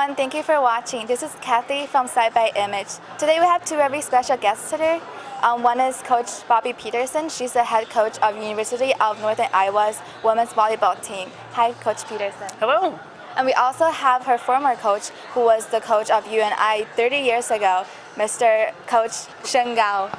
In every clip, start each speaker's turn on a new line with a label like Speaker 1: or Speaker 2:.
Speaker 1: everyone, thank you for watching. This is Kathy from Side by Image. Today we have two very special guests today. One is Coach Bobbi Peterson. She's the head coach of University of Northern Iowa's women's volleyball team. Hi, Coach Peterson.
Speaker 2: Hello.
Speaker 1: And we also have her former coach, who was the coach of UNI 30 years ago, Mr. Coach Shen Gao.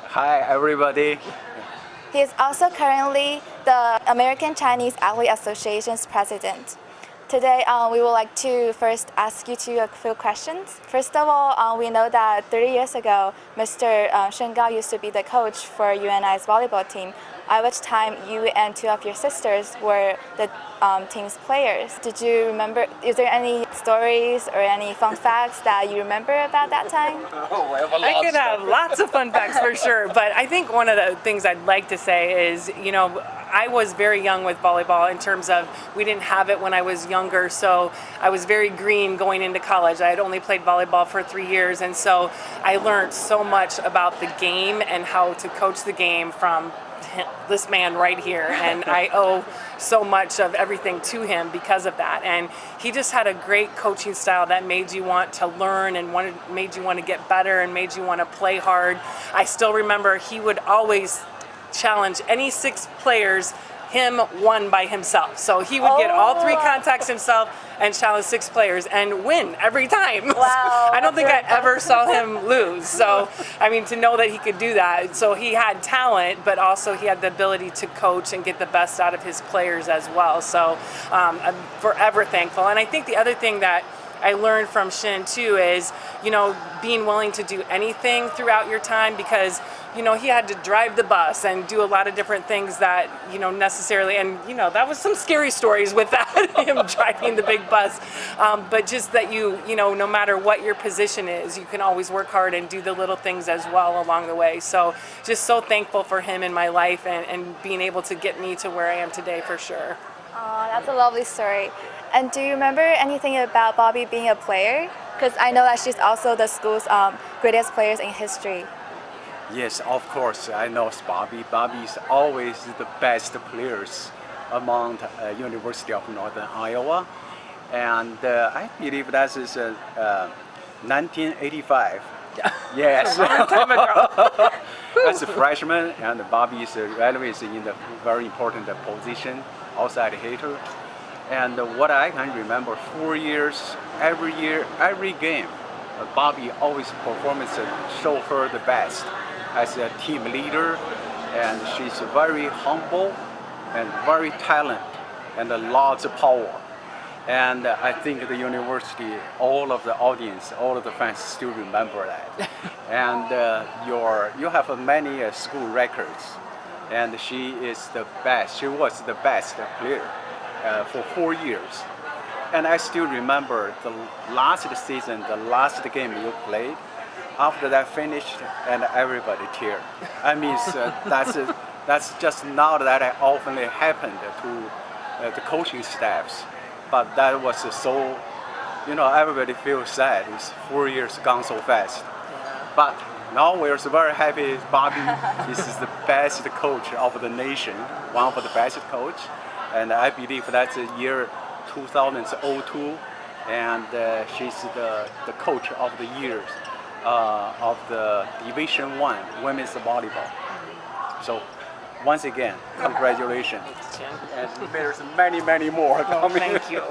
Speaker 3: Hi, everybody.
Speaker 1: He is also currently the American Chinese Athlete Association's president. Today, we would like to first ask you a few questions. First of all, we know that 30 years ago, Mr. Shen Gao used to be the coach for UNI's volleyball team, at which time you and two of your sisters were the team's players. Did you remember, is there any stories or any fun facts that you remember about that time?
Speaker 2: I could have lots of fun facts for sure, but I think one of the things I'd like to say is, I was very young with volleyball in terms of we didn't have it when I was younger, so I was very green going into college. I had only played volleyball for 3 years, and so I learned so much about the game and how to coach the game from this man right here, and I owe so much of everything to him because of that. And he just had a great coaching style that made you want to learn and made you want to get better and made you want to play hard. I still remember he would always challenge any 6 players, him one by himself. So he would get all 3 contacts himself and challenge 6 players and win every time.
Speaker 1: Wow,
Speaker 2: I don't think I ever saw him lose. So, to know that he could do that. So he had talent, but also he had the ability to coach and get the best out of his players as well. So I'm forever thankful. And I think the other thing that I learned from Shin too is, being willing to do anything throughout your time, because he had to drive the bus and do a lot of different things that, necessarily, and, that was some scary stories with that, him driving the big bus. But just that no matter what your position is, you can always work hard and do the little things as well along the way. So just so thankful for him in my life and being able to get me to where I am today for sure.
Speaker 1: Oh, that's a lovely story. And do you remember anything about Bobbi being a player? Because I know that she's also the school's greatest players in history.
Speaker 3: Yes, of course, I know Bobbi. Bobbi is always the best players among the University of Northern Iowa. And I believe that is 1985. Yes.
Speaker 2: A long time ago.
Speaker 3: As a freshman, and Bobbi is always in a very important position outside hitter. And what I can remember, 4 years, every game, Bobbi always performs show her the best as a team leader, and she's very humble and very talented and lots of power. And I think the university, all of the audience, all of the fans still remember that. And you have many school records, and she is the best. She was the best player for 4 years. And I still remember the last season, the last game you played. After that finished, and everybody teared. That's just not that often happened to the coaching staffs. But that was so, everybody feels sad. It's 4 years gone so fast. But now we're very happy. Bobbi is the best coach of the nation, one of the best coach. And I believe that's the year 2002, and she's the coach of the years of the Division I women's volleyball. So once again, congratulations. And there's many, many more coming.
Speaker 2: Thank you.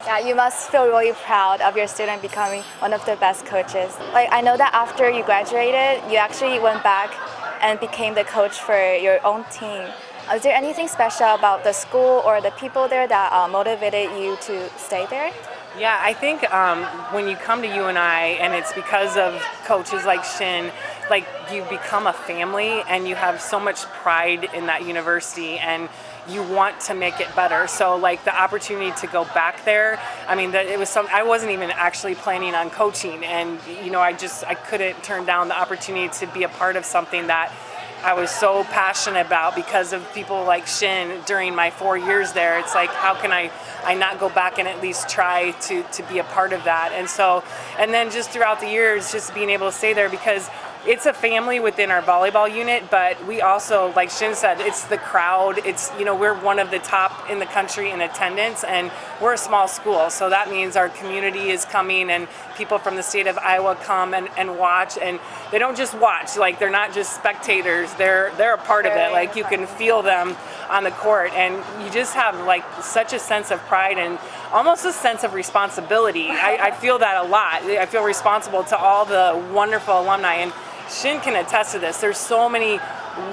Speaker 1: Yeah, you must feel really proud of your student becoming one of the best coaches. I know that after you graduated, you actually went back and became the coach for your own team. Is there anything special about the school or the people there that motivated you to stay there?
Speaker 2: Yeah, I think when you come to UNI and it's because of coaches like Shin, you become a family and you have so much pride in that university and you want to make it better. So the opportunity to go back there, it was I wasn't even actually planning on coaching, and I couldn't turn down the opportunity to be a part of something that I was so passionate about because of people like Shin during my 4 years there. It's like, how can I not go back and at least try to be a part of that? And then just throughout the years, just being able to stay there, because it's a family within our volleyball unit, but we also, like Shin said, it's the crowd. It's, we're one of the top in the country in attendance, and we're a small school, so that means our community is coming, and people from the state of Iowa come and watch, and they don't just watch, like they're not just spectators, they're a part of it. Like, you can feel them on the court, and you just have like such a sense of pride and almost a sense of responsibility. I feel that a lot. I feel responsible to all the wonderful alumni, and Shin can attest to this. There's so many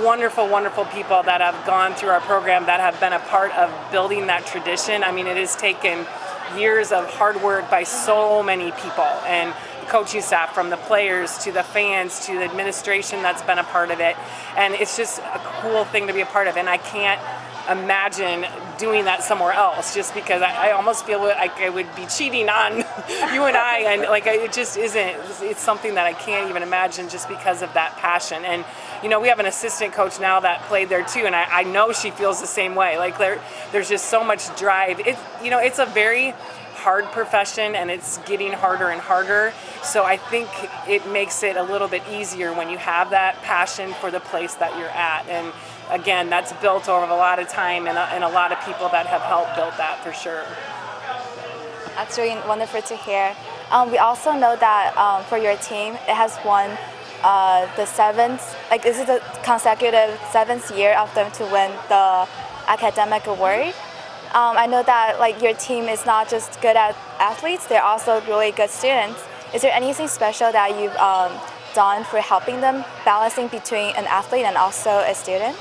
Speaker 2: wonderful, wonderful people that have gone through our program that have been a part of building that tradition. I mean, it has taken years of hard work by so many people, and the coaching staff, from the players to the fans to the administration that's been a part of it. And it's just a cool thing to be a part of, and I can't imagine doing that somewhere else, just because I almost feel like I would be cheating on you and I, and like it just isn't. It's something that I can't even imagine, just because of that passion. And we have an assistant coach now that played there too, and I know she feels the same way. Like, there's just so much drive. It's a very hard profession, and it's getting harder and harder. So I think it makes it a little bit easier when you have that passion for the place that you're at. And again, that's built over a lot of time and a lot of people that have helped build that, for sure.
Speaker 1: That's really wonderful to hear. We also know that for your team, it has won the seventh, like this is the consecutive 7th year of them to win the academic award. I know that like your team is not just good at athletes, they're also really good students. Is there anything special that you've done for helping them balancing between an athlete and also a student?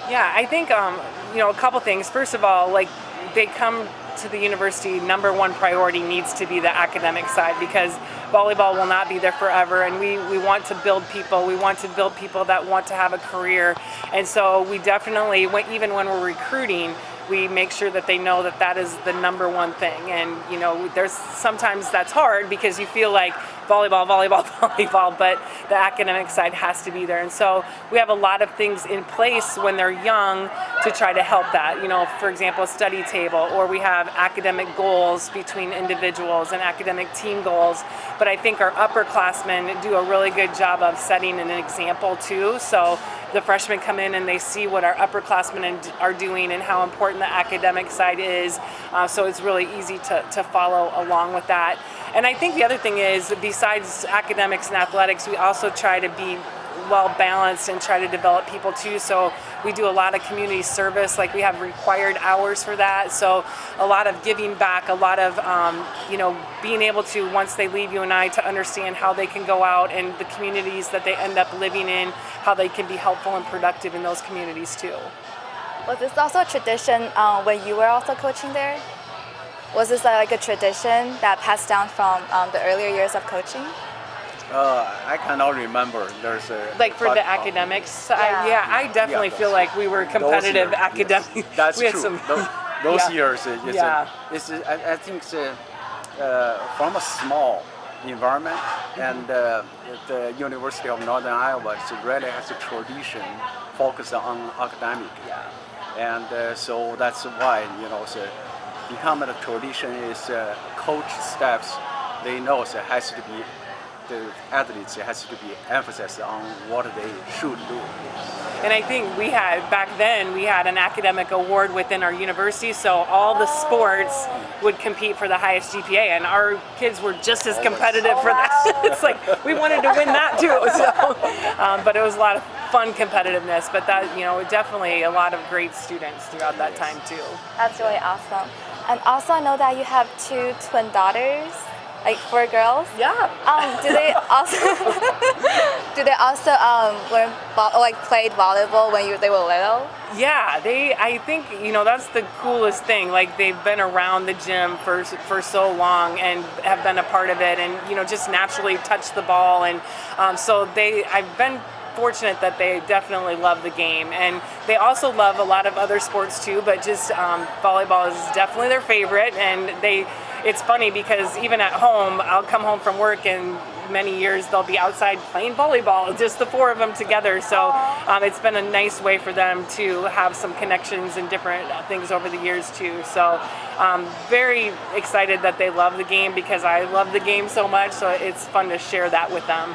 Speaker 2: Yeah, I think a couple things. First of all, like, they come to the university, number one priority needs to be the academic side, because volleyball will not be there forever, and we want to build people. We want to build people that want to have a career, and so we definitely, even when we're recruiting, we make sure that they know that that is the number one thing. And there's sometimes that's hard because you feel like volleyball, but the academic side has to be there. And so we have a lot of things in place when they're young to try to help that. For example, a study table, or we have academic goals between individuals and academic team goals. But I think our upperclassmen do a really good job of setting an example too. So the freshmen come in and they see what our upperclassmen are doing and how important the academic side is. So it's really easy to follow along with that. And I think the other thing is, besides academics and athletics, we also try to be well balanced and try to develop people too. So we do a lot of community service, like we have required hours for that. So a lot of giving back, a lot of being able to, once they leave you and I, to understand how they can go out and the communities that they end up living in, how they can be helpful and productive in those communities too.
Speaker 1: Was this also a tradition when you were also coaching there? Was this like a tradition that passed down from the earlier years of coaching?
Speaker 3: I cannot remember. There's a
Speaker 2: like for the academics side. Yeah, I definitely feel like we were competitive academics.
Speaker 3: Yes. That's
Speaker 2: we had
Speaker 3: true.
Speaker 2: Some,
Speaker 3: those years, I think it's from a small environment, and the University of Northern Iowa really has a tradition focused on academic. And so that's why so becoming a tradition is coach staffs. They know it has to be. The athletes has to be emphasis on what they should do.
Speaker 2: And I think back then we had an academic award within our university, so all the sports would compete for the highest GPA, and our kids were just as competitive for that. It's like we wanted to win that too. So, but it was a lot of fun competitiveness. But that definitely a lot of great students throughout that time too.
Speaker 1: That's really awesome. And also I know that you have 2 twin daughters. Like 4 girls?
Speaker 2: Yeah.
Speaker 1: Do they also learn played volleyball when they were little?
Speaker 2: Yeah, I think that's the coolest thing. Like, they've been around the gym for so long and have been a part of it, and just naturally touch the ball, and so I've been fortunate that they definitely love the game, and they also love a lot of other sports too, but just volleyball is definitely their favorite. And it's funny because even at home, I'll come home from work and many years they'll be outside playing volleyball, just the four of them together. So it's been a nice way for them to have some connections and different things over the years too. So very excited that they love the game because I love the game so much. So it's fun to share that with them.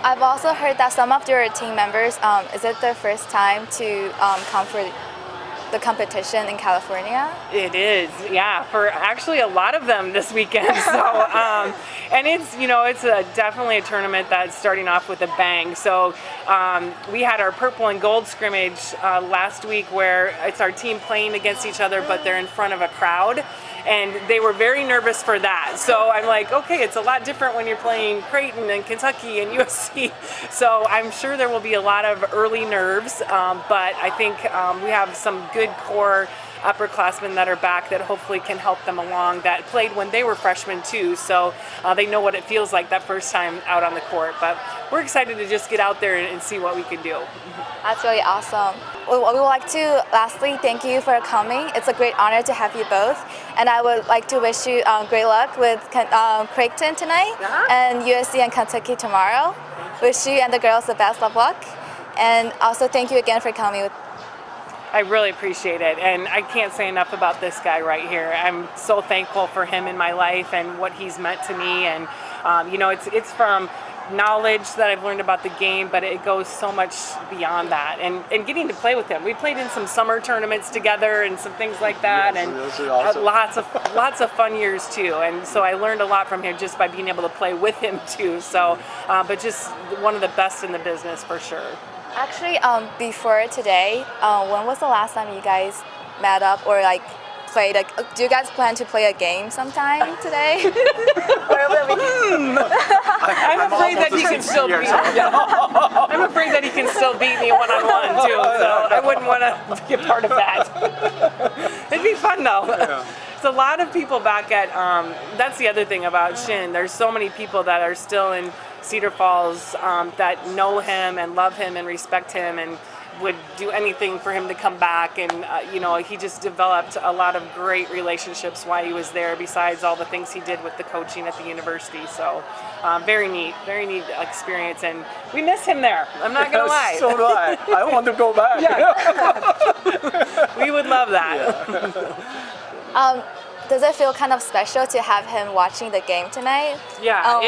Speaker 1: I've also heard that some of your team members, is it their first time to come for the competition in California?
Speaker 2: It is, yeah, for actually a lot of them this weekend. So, and it's, it's definitely a tournament that's starting off with a bang. So we had our purple and gold scrimmage last week where it's our team playing against each other, but they're in front of a crowd. And they were very nervous for that. So I'm like, okay, it's a lot different when you're playing Creighton and Kentucky and USC. So I'm sure there will be a lot of early nerves, but I think we have some good core upperclassmen that are back that hopefully can help them along that played when they were freshmen too. So they know what it feels like that first time out on the court. But we're excited to just get out there and see what we can do.
Speaker 1: That's really awesome. We would like to lastly thank you for coming. It's a great honor to have you both. And I would like to wish you great luck with Creighton tonight and USC and Kentucky tomorrow. Wish you and the girls the best of luck. And also thank you again for coming.
Speaker 2: I really appreciate it, and I can't say enough about this guy right here. I'm so thankful for him in my life and what he's meant to me, and it's from knowledge that I've learned about the game, but it goes so much beyond that, and getting to play with him. We played in some summer tournaments together and some things like that, and
Speaker 3: awesome.
Speaker 2: lots of fun years too, and so I learned a lot from him just by being able to play with him too. So but just one of the best in the business for sure.
Speaker 1: Actually, before today, when was the last time you guys met up or played? Do you guys plan to play a game sometime today?
Speaker 2: I'm afraid that he can still beat me. I'm afraid that he can still beat me one-on-one too. So I wouldn't want to be a part of that. It'd be fun though. Yeah. There's a lot of people back at. That's the other thing about Shin. There's so many people that are still in Cedar Falls that know him and love him and respect him and would do anything for him to come back. And he just developed a lot of great relationships while he was there, besides all the things he did with the coaching at the university. So very neat experience, and we miss him there. I'm not gonna lie.
Speaker 3: So do I. I want to go back.
Speaker 2: Yeah. We would love that.
Speaker 3: Yeah.
Speaker 1: Does it feel kind of special to have him watching the game tonight?
Speaker 2: Yeah,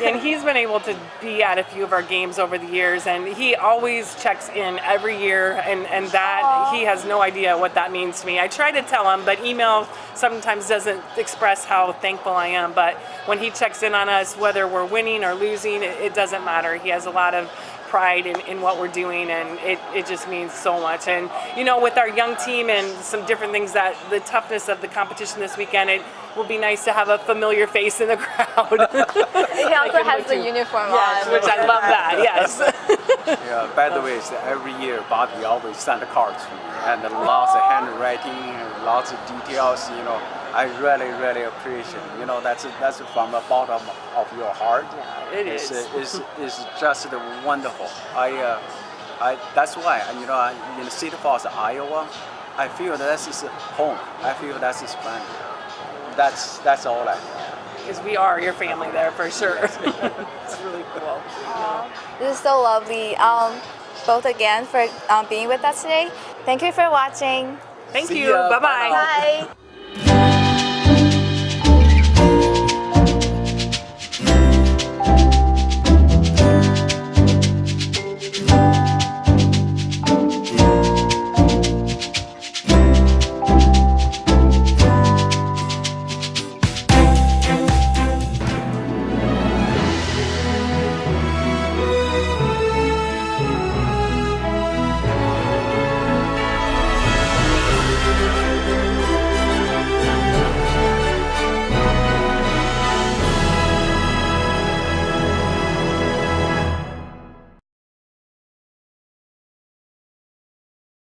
Speaker 2: and he's been able to be at a few of our games over the years, and he always checks in every year, and that he has no idea what that means to me. I try to tell him, but email sometimes doesn't express how thankful I am. But when he checks in on us, whether we're winning or losing, it doesn't matter. He has a lot of pride in what we're doing, and it just means so much. And with our young team and some different things, that the toughness of the competition this weekend, it will be nice to have a familiar face in the crowd.
Speaker 1: He also has the uniform on,
Speaker 2: which I love that. Yes.
Speaker 3: Yeah. By the way, every year Bobbi always send cards to me, and lots of handwriting, and lots of details. I really appreciate it. That's from the bottom of your heart.
Speaker 2: Yeah, it is.
Speaker 3: It's just wonderful. That's why in Cedar Falls, Iowa, I feel this is home. I feel this is family. That's all I need.
Speaker 2: Because we are your family there for sure. It's really cool.
Speaker 1: This is so lovely. Both again for being with us today. Thank you for watching.
Speaker 2: Thank you. Bye-bye.
Speaker 1: Bye.